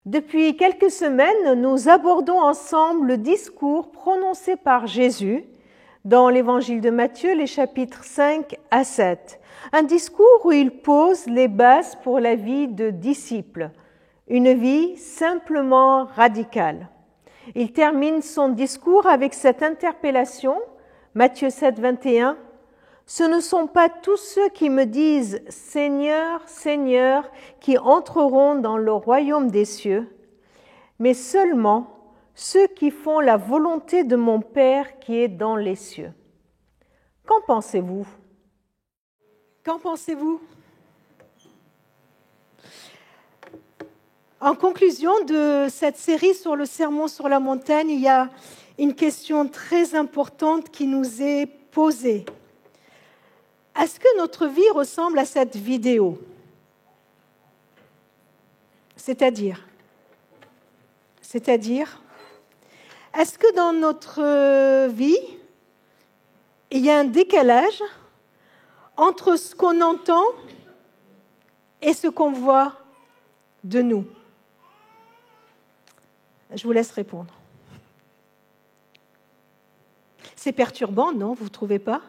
Depuis quelques semaines, nous abordons ensemble le discours prononcé par Jésus dans l'évangile de Matthieu, les chapitres 5 à 7. Un discours où il pose les bases pour la vie de disciple, une vie simplement radicale. Il termine son discours avec cette interpellation, Matthieu 7, 21. « Ce ne sont pas tous ceux qui me disent « Seigneur, Seigneur » qui entreront dans le royaume des cieux, mais seulement ceux qui font la volonté de mon Père qui est dans les cieux. » Qu'en pensez-vous? Qu'en pensez-vous? En conclusion de cette série sur le sermon sur la montagne, il y a une question très importante qui nous est posée. Est-ce que notre vie ressemble à cette vidéo? C'est-à-dire, est-ce que dans notre vie, il y a un décalage entre ce qu'on entend et ce qu'on voit de nous? Je vous laisse répondre. C'est perturbant, non? Vous ne trouvez pas?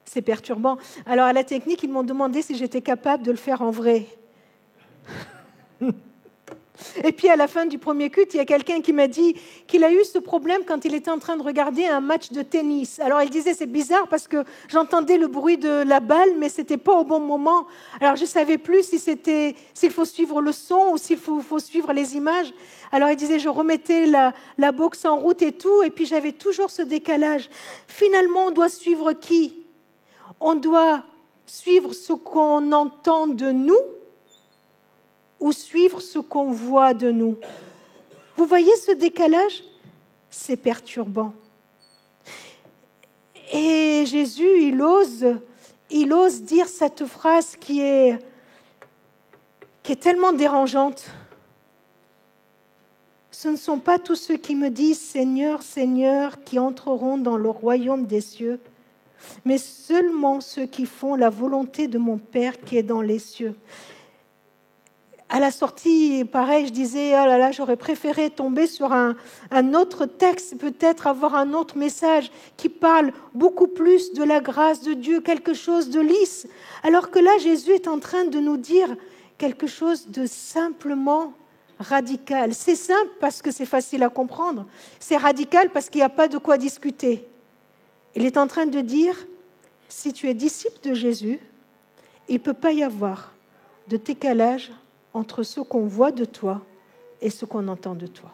C'est perturbant. Alors, à la technique, ils m'ont demandé si j'étais capable de le faire en vrai. Et puis, à la fin du premier culte, il y a quelqu'un qui m'a dit qu'il a eu ce problème quand il était en train de regarder un match de tennis. Alors, il disait, c'est bizarre parce que j'entendais le bruit de la balle, mais ce n'était pas au bon moment. Alors, je ne savais plus s'il faut suivre le son ou s'il faut suivre les images. Alors, il disait, je remettais la boxe en route et tout, et puis j'avais toujours ce décalage. Finalement, on doit suivre qui? On doit suivre ce qu'on entend de nous ou suivre ce qu'on voit de nous. Vous voyez ce décalage? C'est perturbant. Et Jésus, il ose dire cette phrase qui est tellement dérangeante. Ce ne sont pas tous ceux qui me disent « Seigneur, Seigneur » qui entreront dans le royaume des cieux, mais seulement ceux qui font la volonté de mon Père qui est dans les cieux. À la sortie, pareil, je disais, oh là là, j'aurais préféré tomber sur un autre texte, peut-être avoir un autre message qui parle beaucoup plus de la grâce de Dieu, quelque chose de lisse. Alors que là, Jésus est en train de nous dire quelque chose de simplement radical. C'est simple parce que c'est facile à comprendre. C'est radical parce qu'il n'y a pas de quoi discuter. Il est en train de dire, si tu es disciple de Jésus, il ne peut pas y avoir de décalage entre ce qu'on voit de toi et ce qu'on entend de toi.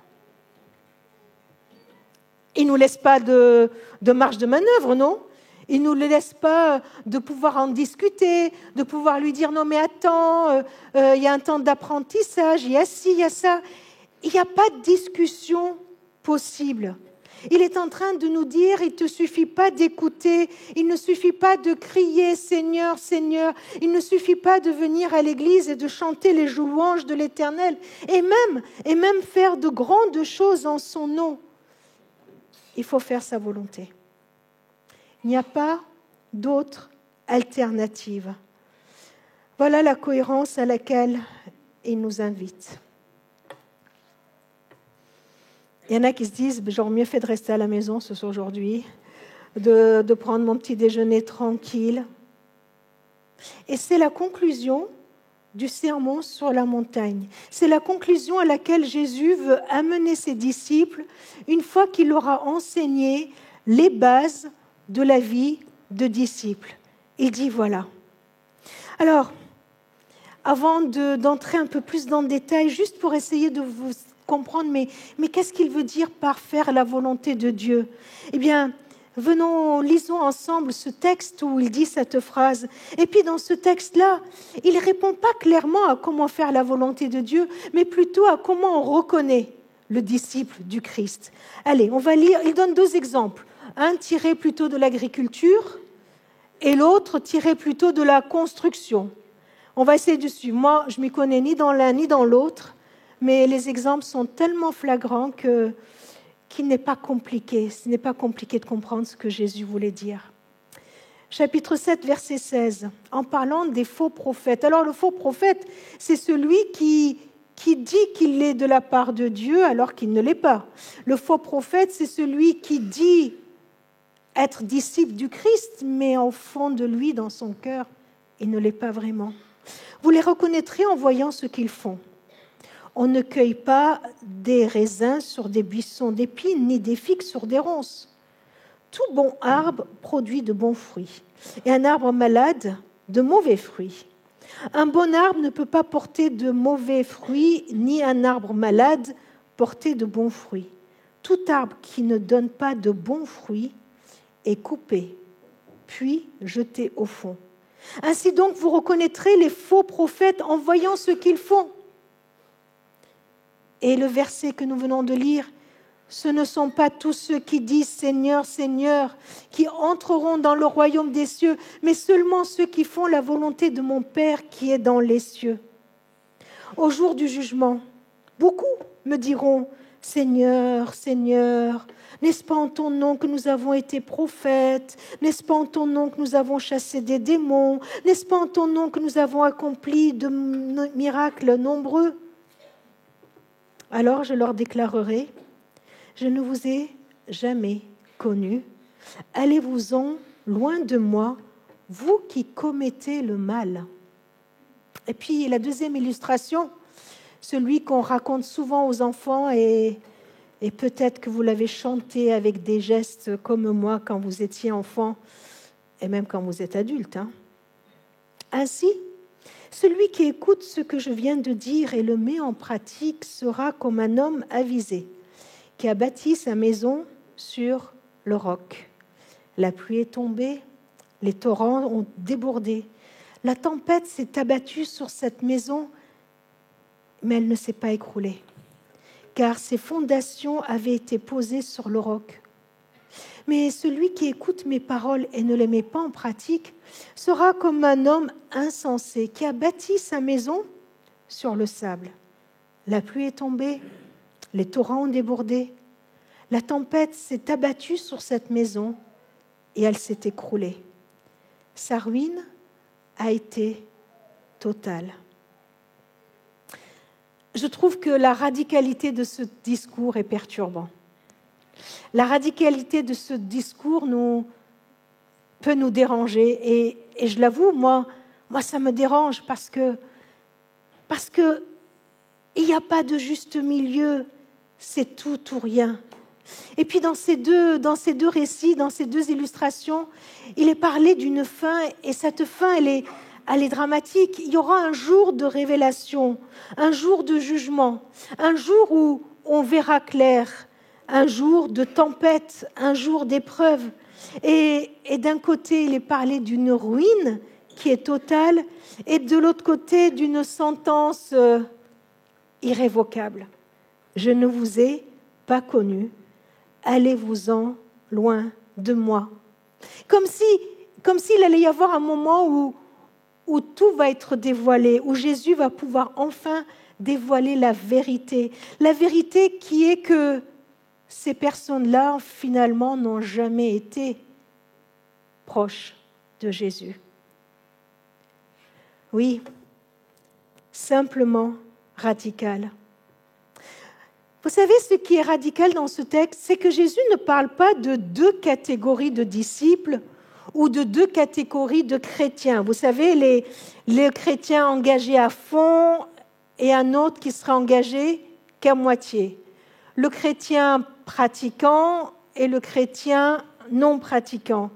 Il ne nous laisse pas de marge de manœuvre, non? Il ne nous laisse pas de pouvoir en discuter, de pouvoir lui dire « Non, mais attends, il y a un temps d'apprentissage, il y a ci, il y a ça. » Il n'y a pas de discussion possible. Il est en train de nous dire, il ne te suffit pas d'écouter, il ne suffit pas de crier « Seigneur, Seigneur », il ne suffit pas de venir à l'église et de chanter les louanges de l'Éternel, et même faire de grandes choses en son nom. Il faut faire sa volonté. Il n'y a pas d'autre alternative. Voilà la cohérence à laquelle il nous invite. Il y en a qui se disent, j'aurais mieux fait de rester à la maison ce soir aujourd'hui, de prendre mon petit déjeuner tranquille. Et c'est la conclusion du sermon sur la montagne. C'est la conclusion à laquelle Jésus veut amener ses disciples une fois qu'il aura enseigné les bases de la vie de disciple. Il dit voilà. Alors, avant d'entrer un peu plus dans le détail, juste pour essayer de vous comprendre, mais qu'est-ce qu'il veut dire par faire la volonté de Dieu? Eh bien, lisons ensemble ce texte où il dit cette phrase. Et puis dans ce texte-là, il ne répond pas clairement à comment faire la volonté de Dieu, mais plutôt à comment on reconnaît le disciple du Christ. Allez, on va lire, il donne deux exemples. Un tiré plutôt de l'agriculture et l'autre tiré plutôt de la construction. On va essayer de suivre. Moi, je ne m'y connais ni dans l'un ni dans l'autre, mais les exemples sont tellement flagrants qu'il n'est pas compliqué. Ce n'est pas compliqué de comprendre ce que Jésus voulait dire. Chapitre 7, verset 16, en parlant des faux prophètes. Alors, le faux prophète, c'est celui qui qui dit qu'il est de la part de Dieu alors qu'il ne l'est pas. Le faux prophète, c'est celui qui dit être disciple du Christ, mais au fond de lui, dans son cœur, il ne l'est pas vraiment. Vous les reconnaîtrez en voyant ce qu'ils font. On ne cueille pas des raisins sur des buissons d'épines, ni des figues sur des ronces. Tout bon arbre produit de bons fruits, et un arbre malade, de mauvais fruits. Un bon arbre ne peut pas porter de mauvais fruits, ni un arbre malade porter de bons fruits. Tout arbre qui ne donne pas de bons fruits est coupé, puis jeté au fond. Ainsi donc, vous reconnaîtrez les faux prophètes en voyant ce qu'ils font. Et le verset que nous venons de lire, ce ne sont pas tous ceux qui disent « Seigneur, Seigneur » qui entreront dans le royaume des cieux, mais seulement ceux qui font la volonté de mon Père qui est dans les cieux. Au jour du jugement, beaucoup me diront « Seigneur, Seigneur, n'est-ce pas en ton nom que nous avons été prophètes? N'est-ce pas en ton nom que nous avons chassé des démons? N'est-ce pas en ton nom que nous avons accompli de miracles nombreux ?» Alors je leur déclarerai, je ne vous ai jamais connus. Allez-vous-en loin de moi, vous qui commettez le mal. Et puis la deuxième illustration, celui qu'on raconte souvent aux enfants et peut-être que vous l'avez chanté avec des gestes comme moi quand vous étiez enfant et même quand vous êtes adulte. Ainsi, celui qui écoute ce que je viens de dire et le met en pratique sera comme un homme avisé qui a bâti sa maison sur le roc. La pluie est tombée, les torrents ont débordé. La tempête s'est abattue sur cette maison, mais elle ne s'est pas écroulée, car ses fondations avaient été posées sur le roc. Mais celui qui écoute mes paroles et ne les met pas en pratique sera comme un homme insensé qui a bâti sa maison sur le sable. La pluie est tombée, les torrents ont débordé, la tempête s'est abattue sur cette maison et elle s'est écroulée. Sa ruine a été totale. Je trouve que la radicalité de ce discours est perturbante. La radicalité de ce discours peut nous déranger et je l'avoue, moi ça me dérange parce que il n'y a pas de juste milieu, c'est tout ou rien. Et puis dans ces deux récits, dans ces deux illustrations, il est parlé d'une fin et cette fin elle est dramatique. Il y aura un jour de révélation, un jour de jugement, un jour où on verra clair, un jour de tempête, un jour d'épreuve. Et d'un côté, il est parlé d'une ruine qui est totale et de l'autre côté, d'une sentence irrévocable. Je ne vous ai pas connu, allez-vous-en loin de moi. Comme s'il allait y avoir un moment où tout va être dévoilé, où Jésus va pouvoir enfin dévoiler la vérité qui est que ces personnes-là, finalement, n'ont jamais été proches de Jésus. Oui, simplement radical. Vous savez, ce qui est radical dans ce texte, c'est que Jésus ne parle pas de deux catégories de disciples ou de deux catégories de chrétiens. Vous savez, les chrétiens engagés à fond et un autre qui sera engagé qu'à moitié. Le chrétien pratiquant et le chrétien non pratiquant.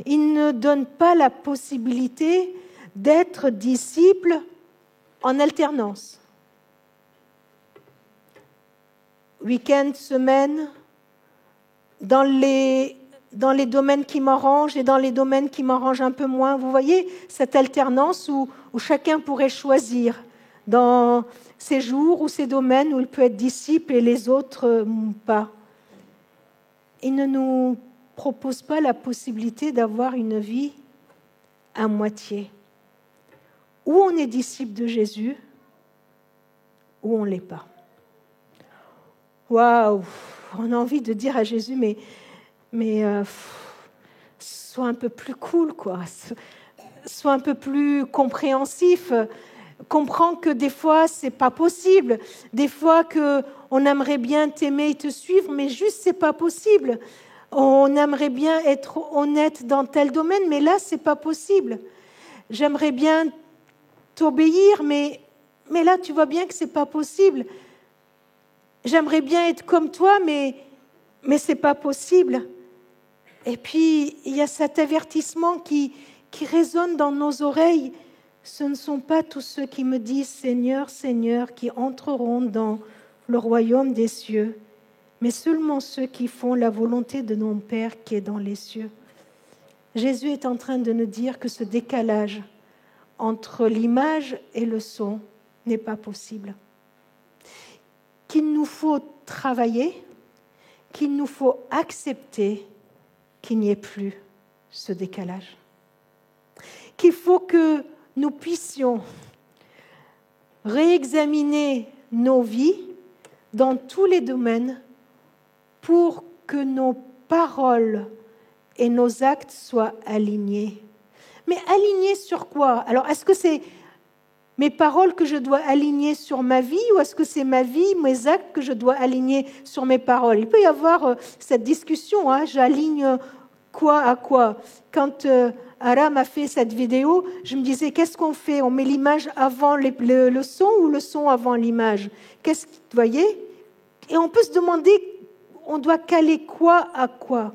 Il ne donne pas la possibilité d'être disciple en alternance. Week-end, semaine, dans les domaines qui m'arrangent et dans les domaines qui m'arrangent un peu moins. Vous voyez cette alternance où chacun pourrait choisir dans ces jours ou ces domaines où il peut être disciple et les autres pas. Il ne nous propose pas la possibilité d'avoir une vie à moitié. Ou on est disciple de Jésus, ou on ne l'est pas. Waouh, on a envie de dire à Jésus, mais sois un peu plus cool, quoi. Sois un peu plus compréhensif. comprends que des fois, c'est pas possible. Des fois, on aimerait bien t'aimer et te suivre, mais juste, c'est pas possible. On aimerait bien être honnête dans tel domaine, mais là, c'est pas possible. J'aimerais bien t'obéir, mais là, tu vois bien que c'est pas possible. J'aimerais bien être comme toi, mais c'est pas possible. Et puis, il y a cet avertissement qui résonne dans nos oreilles. Ce ne sont pas tous ceux qui me disent « Seigneur, Seigneur » qui entreront dans le royaume des cieux, mais seulement ceux qui font la volonté de mon Père qui est dans les cieux. Jésus est en train de nous dire que ce décalage entre l'image et le son n'est pas possible. Qu'il nous faut travailler, qu'il nous faut accepter qu'il n'y ait plus ce décalage. Qu'il faut que nous puissions réexaminer nos vies dans tous les domaines pour que nos paroles et nos actes soient alignés. Mais alignés sur quoi? Alors, est-ce que c'est mes paroles que je dois aligner sur ma vie ou est-ce que c'est ma vie, mes actes que je dois aligner sur mes paroles? Il peut y avoir cette discussion, hein, j'aligne quoi à quoi? Quand Aram a fait cette vidéo, je me disais, qu'est-ce qu'on fait? On met l'image avant le son ou le son avant l'image? Vous voyez? Et on peut se demander, on doit caler quoi à quoi?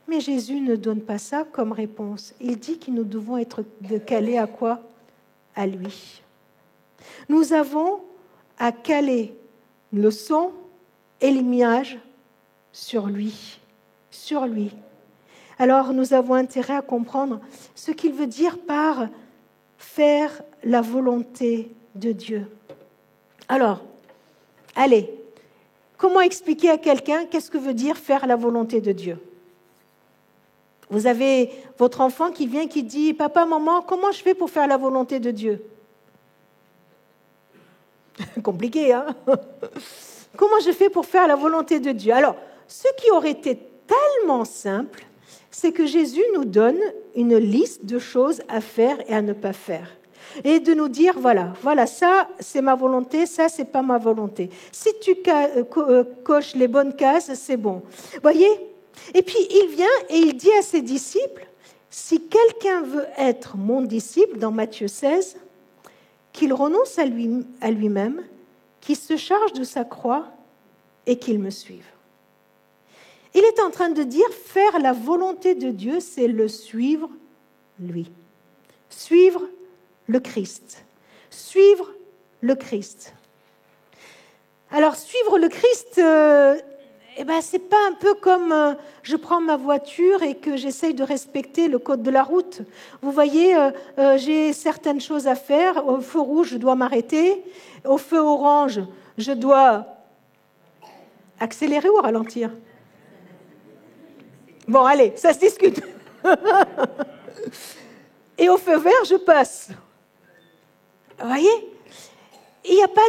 Mais Jésus ne donne pas ça comme réponse. Il dit que nous devons être calés à quoi? À lui. Nous avons à caler le son et l'image sur lui. Sur lui. Alors nous avons intérêt à comprendre ce qu'il veut dire par faire la volonté de Dieu. Alors, allez, comment expliquer à quelqu'un qu'est-ce que veut dire faire la volonté de Dieu? Vous avez votre enfant qui vient, qui dit « Papa, maman, comment je fais pour faire la volonté de Dieu ?» Compliqué, hein? Comment je fais pour faire la volonté de Dieu? Alors, ce qui aurait été tellement simple, c'est que Jésus nous donne une liste de choses à faire et à ne pas faire. Et de nous dire, voilà, ça c'est ma volonté, ça c'est pas ma volonté. Si tu coches les bonnes cases, c'est bon. Voyez? Et puis il vient et il dit à ses disciples, si quelqu'un veut être mon disciple, dans Matthieu 16, qu'il renonce à lui-même, qu'il se charge de sa croix et qu'il me suive. Il est en train de dire, faire la volonté de Dieu, c'est le suivre, lui. Suivre le Christ. Suivre le Christ. Alors, suivre le Christ, c'est pas un peu comme je prends ma voiture et que j'essaye de respecter le code de la route. Vous voyez, j'ai certaines choses à faire. Au feu rouge, je dois m'arrêter. Au feu orange, je dois accélérer ou ralentir? Bon, allez, ça se discute. Et au feu vert, je passe. Vous voyez? Il n'y a pas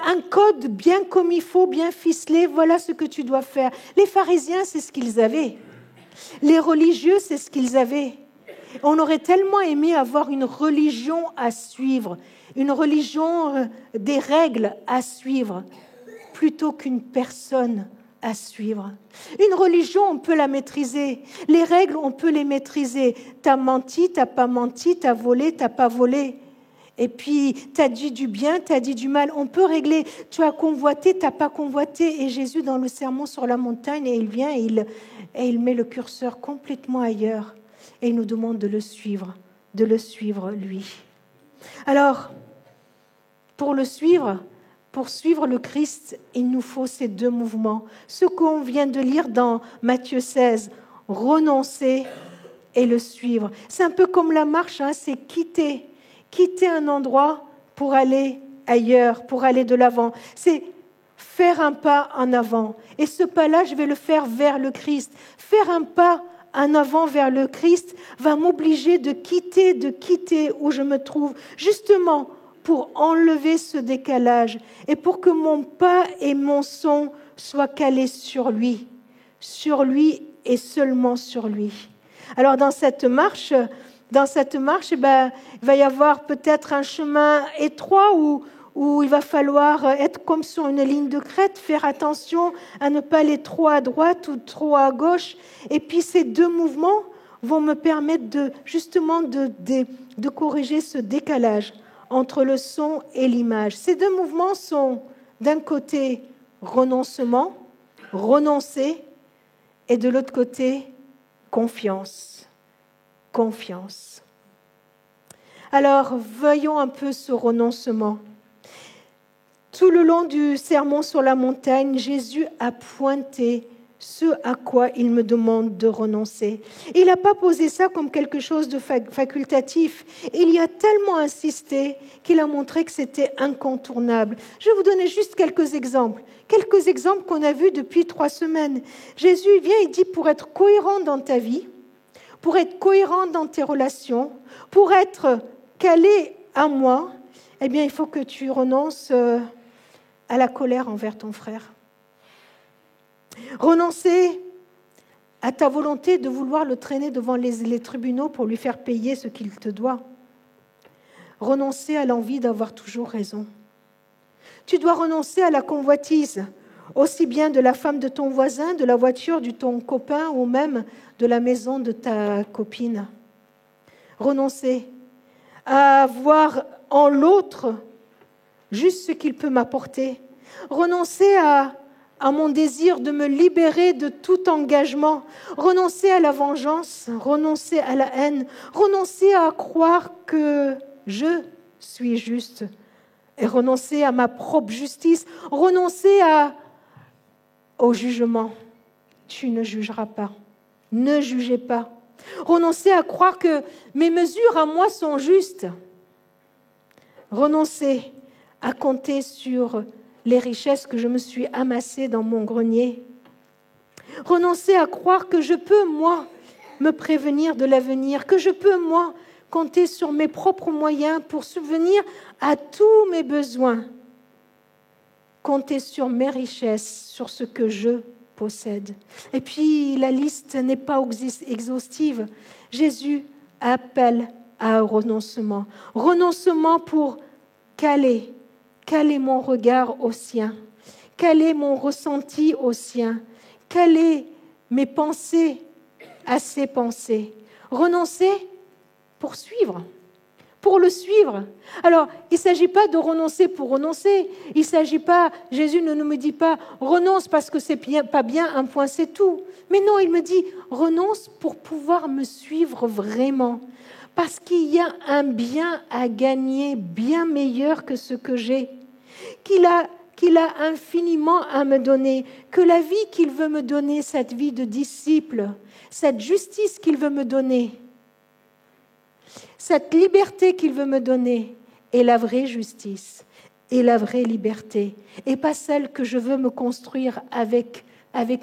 un code bien comme il faut, bien ficelé, voilà ce que tu dois faire. Les pharisiens, c'est ce qu'ils avaient. Les religieux, c'est ce qu'ils avaient. On aurait tellement aimé avoir une religion à suivre, une religion des règles à suivre, plutôt qu'une personne à suivre. Une religion, on peut la maîtriser. Les règles, on peut les maîtriser. T'as menti, t'as pas menti, t'as volé, t'as pas volé. Et puis, tu as dit du bien, tu as dit du mal. On peut régler. Tu as convoité, tu n'as pas convoité. Et Jésus, dans le sermon sur la montagne, il vient et il met le curseur complètement ailleurs. Et il nous demande de le suivre lui. Alors, pour suivre le Christ, il nous faut ces deux mouvements. Ce qu'on vient de lire dans Matthieu 16, renoncer et le suivre. C'est un peu comme la marche, hein, c'est quitter un endroit pour aller ailleurs, pour aller de l'avant. C'est faire un pas en avant. Et ce pas-là, je vais le faire vers le Christ. Faire un pas en avant vers le Christ va m'obliger de quitter où je me trouve, justement pour enlever ce décalage et pour que mon pas et mon son soient calés sur lui et seulement sur lui. Alors dans cette marche, dans cette marche, il va y avoir peut-être un chemin étroit où il va falloir être comme sur une ligne de crête, faire attention à ne pas aller trop à droite ou trop à gauche. Et puis ces deux mouvements vont me permettre de corriger ce décalage entre le son et l'image. Ces deux mouvements sont d'un côté renoncement, renoncer, et de l'autre côté confiance, confiance. Alors, voyons un peu ce renoncement. Tout le long du sermon sur la montagne, Jésus a pointé ce à quoi il me demande de renoncer. Il n'a pas posé ça comme quelque chose de facultatif. Il y a tellement insisté qu'il a montré que c'était incontournable. Je vais vous donner juste quelques exemples qu'on a vus depuis 3 semaines. Jésus vient, il dit, pour être cohérent dans ta vie, pour être cohérent dans tes relations, pour être calé à moi, eh bien, il faut que tu renonces à la colère envers ton frère. Renoncer à ta volonté de vouloir le traîner devant les tribunaux pour lui faire payer ce qu'il te doit. Renoncer à l'envie d'avoir toujours raison. Tu dois renoncer à la convoitise, aussi bien de la femme de ton voisin, de la voiture de ton copain ou même de la maison de ta copine. Renoncer à voir en l'autre juste ce qu'il peut m'apporter. Renoncer à mon désir de me libérer de tout engagement, renoncer à la vengeance, renoncer à la haine, renoncer à croire que je suis juste et renoncer à ma propre justice, renoncer au jugement. Tu ne jugeras pas, ne jugez pas. Renoncer à croire que mes mesures à moi sont justes. Renoncer à compter sur les richesses que je me suis amassées dans mon grenier. Renoncer à croire que je peux, moi, me prévenir de l'avenir, que je peux, moi, compter sur mes propres moyens pour subvenir à tous mes besoins. Compter sur mes richesses, sur ce que je possède. Et puis, la liste n'est pas exhaustive. Jésus appelle à un renoncement. Renoncement pour caler mon regard au sien, caler mon ressenti au sien, caler mes pensées à ses pensées. Renoncer pour suivre, pour le suivre. Alors, il ne s'agit pas de renoncer pour renoncer. Il ne s'agit pas, Jésus ne me dit pas, renonce parce que c'est pas bien, un point c'est tout. Mais non, il me dit, renonce pour pouvoir me suivre vraiment. Parce qu'il y a un bien à gagner bien meilleur que ce que j'ai. Qu'il a infiniment à me donner, que la vie qu'il veut me donner, cette vie de disciple, cette justice qu'il veut me donner, cette liberté qu'il veut me donner est la vraie justice et la vraie liberté, et pas celle que je veux me construire avec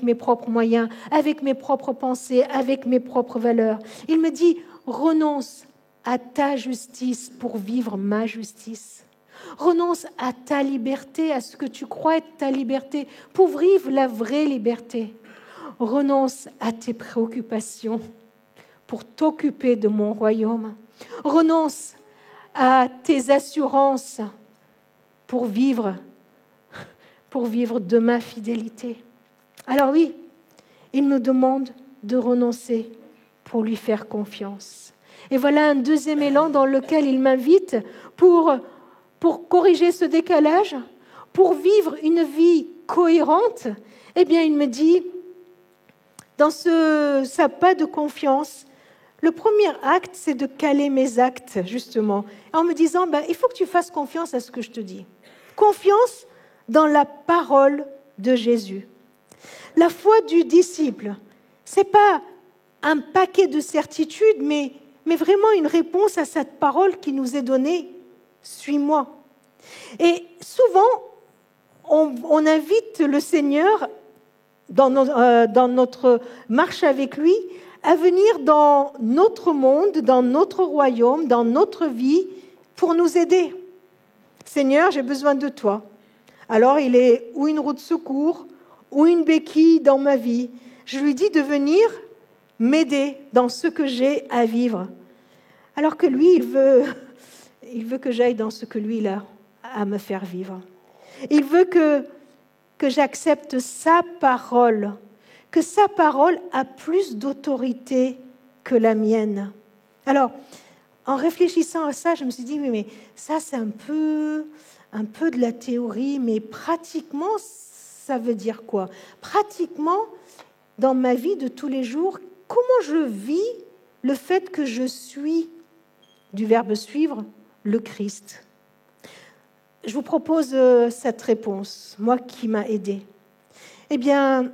mes propres moyens, avec mes propres pensées, avec mes propres valeurs. Il me dit, renonce à ta justice pour vivre ma justice. Renonce à ta liberté, à ce que tu crois être ta liberté, pour vivre la vraie liberté. Renonce à tes préoccupations pour t'occuper de mon royaume. Renonce à tes assurances pour vivre de ma fidélité. Alors oui, il nous demande de renoncer pour lui faire confiance. Et voilà un deuxième élan dans lequel il m'invite pour corriger ce décalage, pour vivre une vie cohérente. Eh bien, il me dit, dans sa pas de confiance, le premier acte, c'est de caler mes actes, justement, en me disant, il faut que tu fasses confiance à ce que je te dis. Confiance dans la parole de Jésus. La foi du disciple, ce n'est pas un paquet de certitudes, mais vraiment une réponse à cette parole qui nous est donnée. Suis-moi. Et souvent, on invite le Seigneur, dans notre marche avec lui, à venir dans notre monde, dans notre royaume, dans notre vie, pour nous aider. Seigneur, j'ai besoin de toi. Alors, il est ou une roue de secours, ou une béquille dans ma vie. Je lui dis de venir m'aider dans ce que j'ai à vivre. Alors que lui, il veut que j'aille dans ce que lui, il a à me faire vivre. Il veut que j'accepte sa parole, que sa parole a plus d'autorité que la mienne. Alors, en réfléchissant à ça, je me suis dit, oui, mais ça, c'est un peu de la théorie, mais pratiquement, ça veut dire quoi? Pratiquement, dans ma vie de tous les jours, comment je vis le fait que je suis, du verbe suivre, le Christ? Je vous propose cette réponse, moi qui m'a aidée. Eh bien,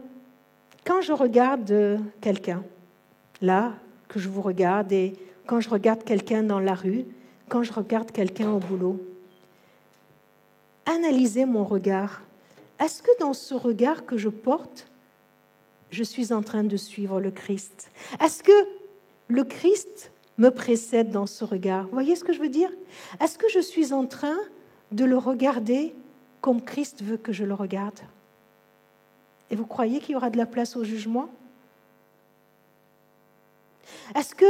quand je regarde quelqu'un, là, que je vous regarde, et quand je regarde quelqu'un dans la rue, quand je regarde quelqu'un au boulot, analysez mon regard. Est-ce que dans ce regard que je porte, je suis en train de suivre le Christ? Est-ce que le Christ me précède dans ce regard? Vous voyez ce que je veux dire? Est-ce que je suis en train de le regarder comme Christ veut que je le regarde? Et vous croyez qu'il y aura de la place au jugement? Est-ce que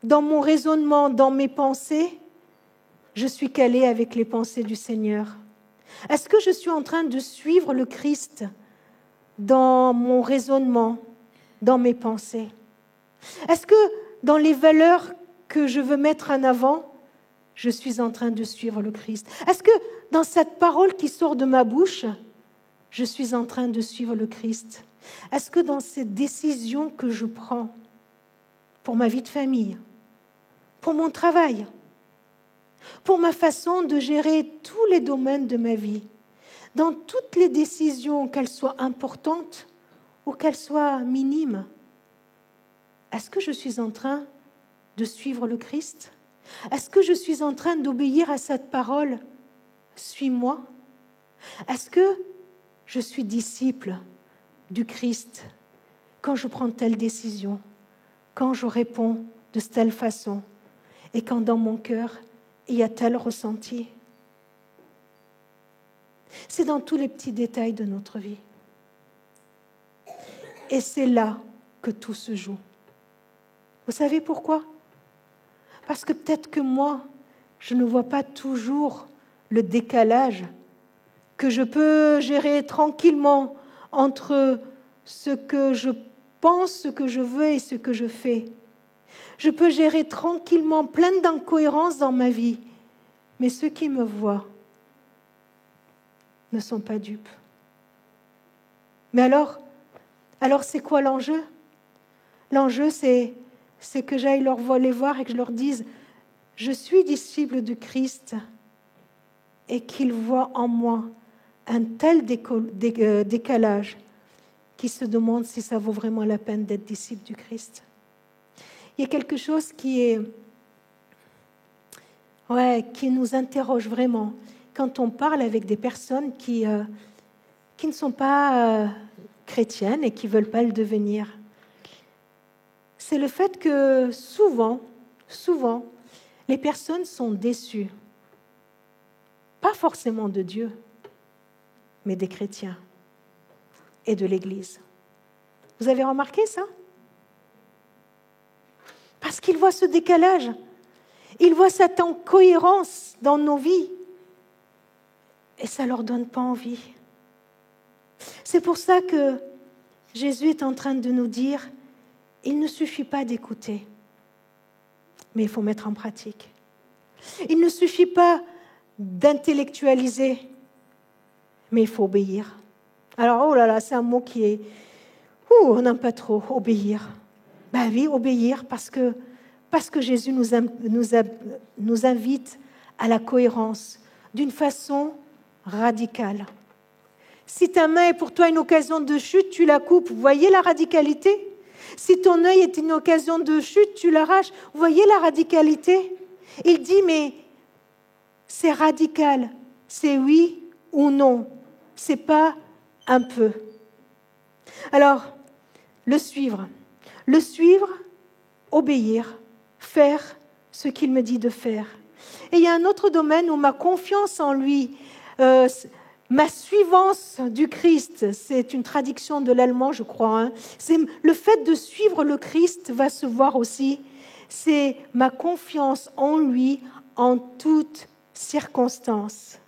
dans mon raisonnement, dans mes pensées, je suis calée avec les pensées du Seigneur? Est-ce que je suis en train de suivre le Christ dans mon raisonnement, dans mes pensées? Est-ce que dans les valeurs que je veux mettre en avant, je suis en train de suivre le Christ? Est-ce que dans cette parole qui sort de ma bouche, je suis en train de suivre le Christ? Est-ce que dans ces décisions que je prends pour ma vie de famille, pour mon travail, pour ma façon de gérer tous les domaines de ma vie, dans toutes les décisions, qu'elles soient importantes ou qu'elles soient minimes, est-ce que je suis en train de suivre le Christ? Est-ce que je suis en train d'obéir à cette parole? Suis-moi. Est-ce que je suis disciple du Christ quand je prends telle décision, quand je réponds de telle façon et quand dans mon cœur, il y a tel ressenti? C'est dans tous les petits détails de notre vie. Et c'est là que tout se joue. Vous savez pourquoi? Parce que peut-être que moi, je ne vois pas toujours le décalage que je peux gérer tranquillement entre ce que je pense, ce que je veux et ce que je fais. Je peux gérer tranquillement plein d'incohérences dans ma vie, mais ceux qui me voient ne sont pas dupes. Mais alors c'est quoi l'enjeu? L'enjeu, c'est que j'aille les voir et que je leur dise « Je suis disciple de Christ » et qu'ils voient en moi un tel décalage qu'ils se demandent si ça vaut vraiment la peine d'être disciple du Christ. Il y a quelque chose qui nous interroge vraiment quand on parle avec des personnes qui ne sont pas chrétiennes et qui ne veulent pas le devenir. C'est le fait que souvent, les personnes sont déçues. Pas forcément de Dieu, mais des chrétiens et de l'Église. Vous avez remarqué ça? Parce qu'ils voient ce décalage. Ils voient cette incohérence dans nos vies. Et ça ne leur donne pas envie. C'est pour ça que Jésus est en train de nous dire, il ne suffit pas d'écouter, mais il faut mettre en pratique. Il ne suffit pas d'intellectualiser, mais il faut obéir. Alors, oh là là, c'est un mot qui est... on n'aime pas trop, obéir. Ben oui, obéir parce que Jésus nous invite à la cohérence d'une façon radicale. Si ta main est pour toi une occasion de chute, tu la coupes. Vous voyez la radicalité? Si ton œil est une occasion de chute, tu l'arraches. Vous voyez la radicalité? Il dit, mais c'est radical. C'est oui ou non. C'est pas un peu. Alors, le suivre, obéir, faire ce qu'il me dit de faire. Et il y a un autre domaine où ma confiance en lui, ma suivance du Christ, c'est une traduction de l'allemand, je crois. C'est le fait de suivre le Christ va se voir aussi c'est ma confiance en lui en toutes circonstances.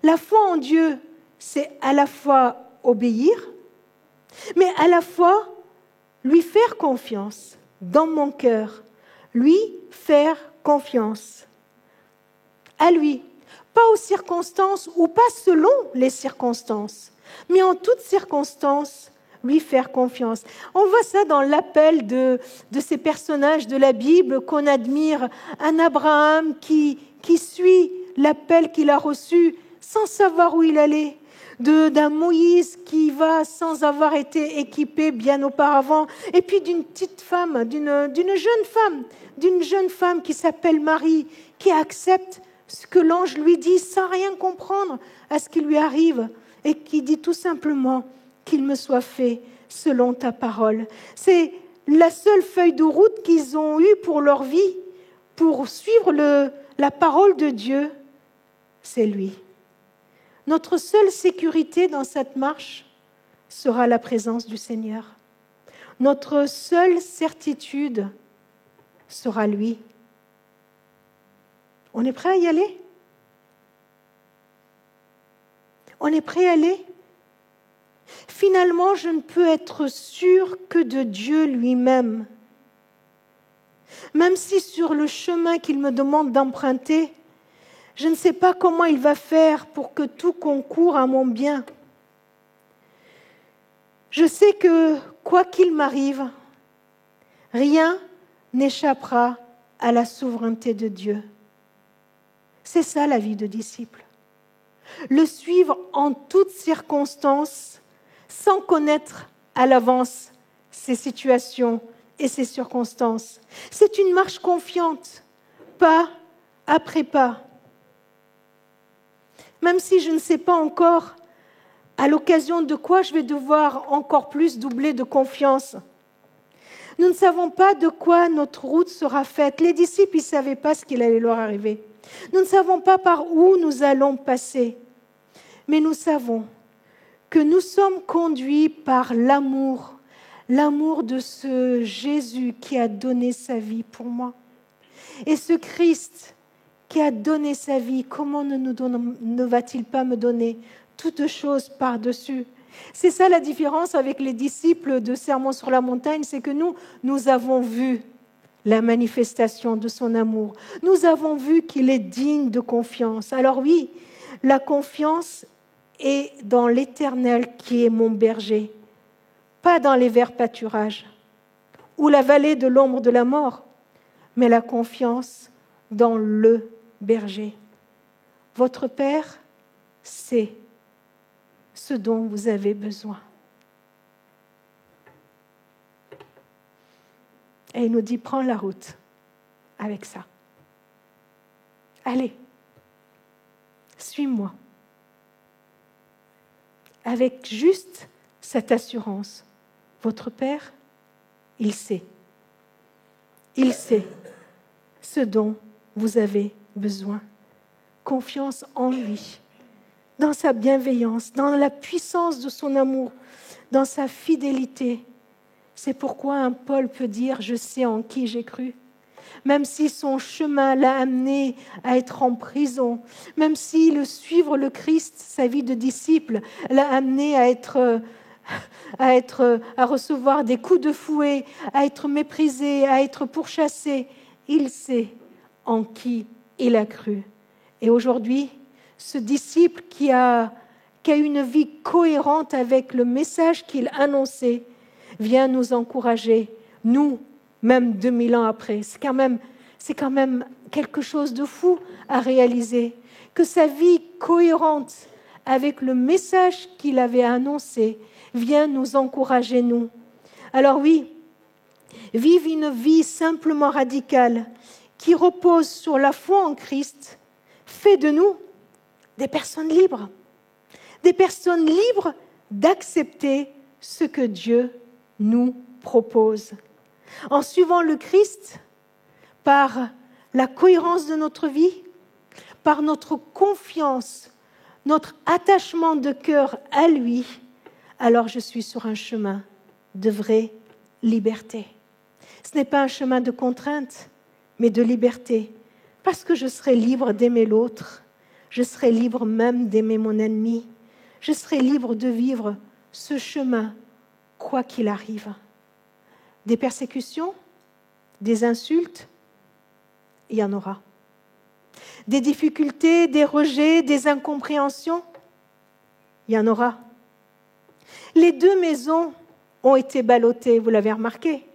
La foi en Dieu, c'est à la fois obéir, mais à la fois lui faire confiance dans mon cœur, lui faire confiance à lui, pas aux circonstances ou pas selon les circonstances, mais en toutes circonstances, lui faire confiance. On voit ça dans l'appel de ces personnages de la Bible qu'on admire, un Abraham qui suit l'appel qu'il a reçu sans savoir où il allait, d'un Moïse qui va sans avoir été équipé bien auparavant, et puis d'une petite femme, d'une jeune femme qui s'appelle Marie, qui accepte ce que l'ange lui dit sans rien comprendre à ce qui lui arrive, et qui dit tout simplement qu'il me soit fait selon ta parole. C'est la seule feuille de route qu'ils ont eue pour leur vie, pour suivre la parole de Dieu, c'est lui. Notre seule sécurité dans cette marche sera la présence du Seigneur. Notre seule certitude sera lui. On est prêt à y aller? On est prêt à aller? Finalement, je ne peux être sûr que de Dieu lui-même. Même si sur le chemin qu'il me demande d'emprunter, je ne sais pas comment il va faire pour que tout concoure à mon bien. Je sais que, quoi qu'il m'arrive, rien n'échappera à la souveraineté de Dieu. C'est ça la vie de disciple. Le suivre en toutes circonstances, sans connaître à l'avance ses situations et ses circonstances. C'est une marche confiante, pas après pas. Même si je ne sais pas encore à l'occasion de quoi je vais devoir encore plus doubler de confiance. Nous ne savons pas de quoi notre route sera faite. Les disciples, ils ne savaient pas ce qu'il allait leur arriver. Nous ne savons pas par où nous allons passer. Mais nous savons que nous sommes conduits par l'amour de ce Jésus qui a donné sa vie pour moi. Et ce Christ qui a donné sa vie, comment ne va-t-il pas me donner toutes choses par-dessus? C'est ça la différence avec les disciples de Sermon sur la montagne, c'est que nous avons vu la manifestation de son amour. Nous avons vu qu'il est digne de confiance. Alors oui, la confiance est dans l'Éternel qui est mon berger, pas dans les verts pâturages ou la vallée de l'ombre de la mort, mais la confiance dans le berger. Votre Père sait ce dont vous avez besoin. Et il nous dit, prends la route avec ça. Allez, suis-moi. Avec juste cette assurance. Votre Père, il sait. Il sait ce dont vous avez besoin. Confiance en lui, dans sa bienveillance, dans la puissance de son amour, dans sa fidélité. C'est pourquoi un Paul peut dire « Je sais en qui j'ai cru ». Même si son chemin l'a amené à être en prison, même si suivre le Christ, sa vie de disciple, l'a amené à recevoir des coups de fouet, à être méprisé, à être pourchassé, il sait en qui il a cru. Et aujourd'hui, ce disciple qui a une vie cohérente avec le message qu'il annonçait, vient nous encourager, nous, même 2000 ans après. C'est quand même quelque chose de fou à réaliser, que sa vie cohérente avec le message qu'il avait annoncé vient nous encourager, nous. Alors oui, vive une vie simplement radicale qui repose sur la foi en Christ, fait de nous des personnes libres d'accepter ce que Dieu nous propose. En suivant le Christ, par la cohérence de notre vie, par notre confiance, notre attachement de cœur à lui, alors je suis sur un chemin de vraie liberté. Ce n'est pas un chemin de contrainte, mais de liberté, parce que je serai libre d'aimer l'autre, je serai libre même d'aimer mon ennemi, je serai libre de vivre ce chemin, quoi qu'il arrive. Des persécutions, des insultes, il y en aura. Des difficultés, des rejets, des incompréhensions, il y en aura. Les deux maisons ont été ballottées, vous l'avez remarqué.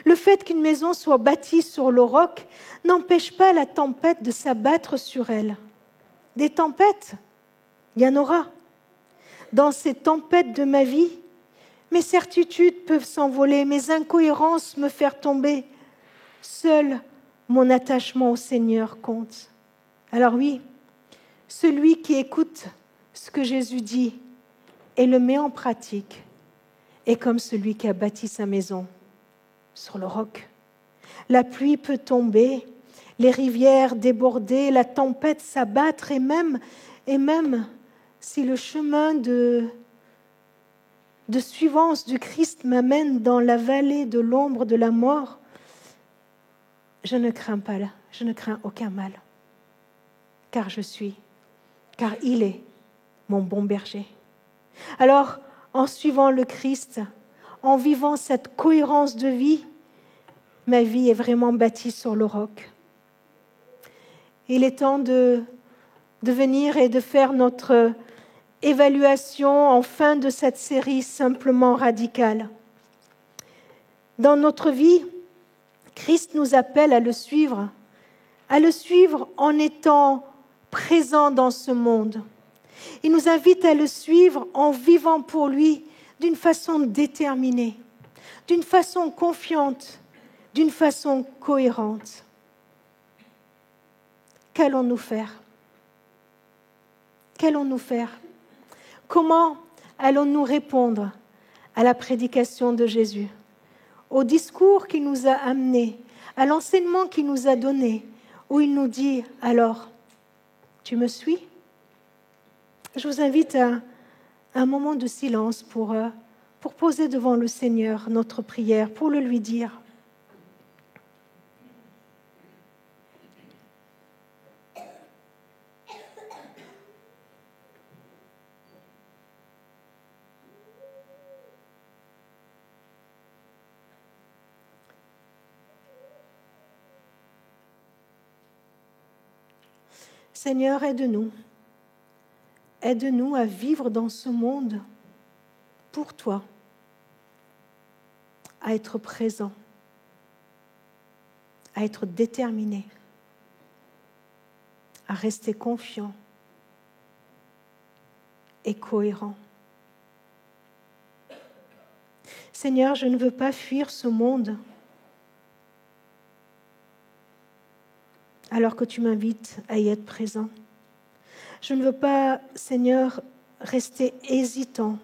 Le fait qu'une maison soit bâtie sur le roc n'empêche pas la tempête de s'abattre sur elle. Des tempêtes, il y en aura. Dans ces tempêtes de ma vie, mes certitudes peuvent s'envoler, mes incohérences me faire tomber. Seul mon attachement au Seigneur compte. Alors oui, celui qui écoute ce que Jésus dit et le met en pratique est comme celui qui a bâti sa maison sur le roc. La pluie peut tomber, les rivières déborder, la tempête s'abattre et même si le chemin de suivance du Christ m'amène dans la vallée de l'ombre de la mort, je ne crains aucun mal, car il est mon bon berger. Alors, en suivant le Christ, en vivant cette cohérence de vie, ma vie est vraiment bâtie sur le roc. Il est temps de venir et de faire notre évaluation en fin de cette série simplement radicale. Dans notre vie, Christ nous appelle à le suivre en étant présent dans ce monde. Il nous invite à le suivre en vivant pour lui d'une façon déterminée, d'une façon confiante, d'une façon cohérente. Qu'allons-nous faire ? Qu'allons-nous faire ? Comment allons-nous répondre à la prédication de Jésus, au discours qu'il nous a amené, à l'enseignement qu'il nous a donné, où il nous dit « Alors, tu me suis ?» Je vous invite à un moment de silence pour poser devant le Seigneur notre prière, pour le lui dire. Seigneur, aide-nous. Aide-nous à vivre dans ce monde pour toi, à être présent, à être déterminé, à rester confiant et cohérent. Seigneur, je ne veux pas fuir ce monde alors que tu m'invites à y être présent. Je ne veux pas, Seigneur, rester hésitant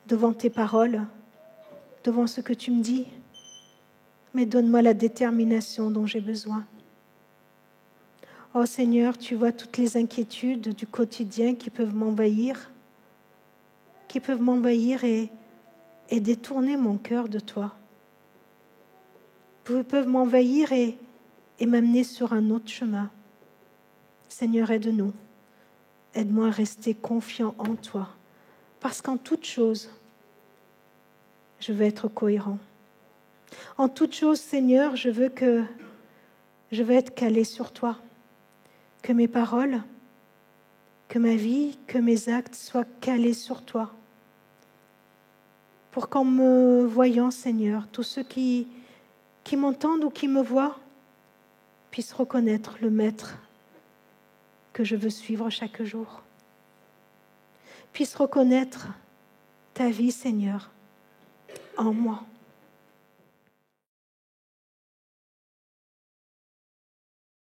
devant tes paroles, devant ce que tu me dis, mais donne-moi la détermination dont j'ai besoin. Oh Seigneur, tu vois toutes les inquiétudes du quotidien qui peuvent m'envahir et détourner mon cœur de toi. Qui peuvent m'envahir et m'amener sur un autre chemin. Seigneur, aide-nous. Aide-moi à rester confiant en toi. Parce qu'en toute chose, je veux être cohérent. En toute chose, Seigneur, je veux être calé sur toi. Que mes paroles, que ma vie, que mes actes soient calés sur toi. Pour qu'en me voyant, Seigneur, tous ceux qui m'entendent ou qui me voient puissent reconnaître le Maître que je veux suivre chaque jour. Puissent reconnaître ta vie, Seigneur, en moi.